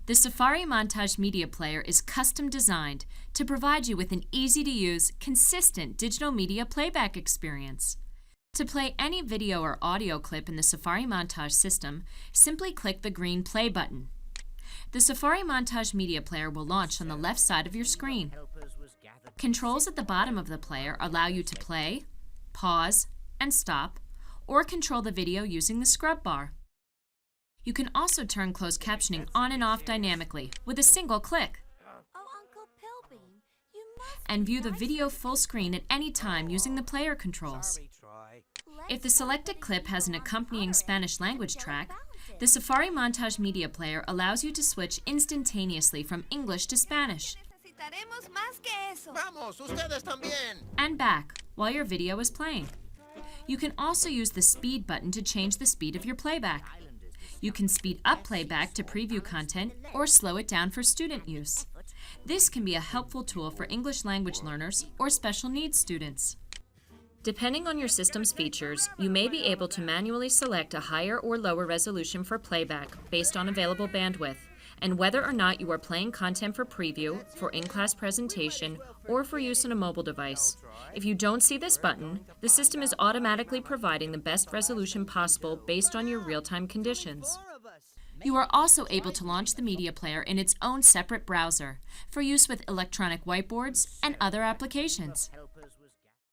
The SAFARI Montage media player is custom designed to provide you with an easy-to-use, consistent digital media playback experience. To play any video or audio clip in the SAFARI Montage system, simply click the green play button. The SAFARI Montage media player will launch on the left side of your screen. Controls at the bottom of the player allow you to play, pause, and stop, or control the video using the scrub bar. You can also turn closed captioning on and off dynamically with a single click. And view the video full screen at any time using the player controls. If the selected clip has an accompanying Spanish language track, the SAFARI Montage media player allows you to switch instantaneously from English to Spanish and back while your video is playing. You can also use the speed button to change the speed of your playback. You can speed up playback to preview content or slow it down for student use. This can be a helpful tool for English language learners or special needs students. Depending on your system's features, you may be able to manually select a higher or lower resolution for playback based on available bandwidth, and whether or not you are playing content for preview, for in-class presentation, or for use on a mobile device. If you don't see this button, the system is automatically providing the best resolution possible based on your real-time conditions. You are also able to launch the media player in its own separate browser for use with electronic whiteboards and other applications.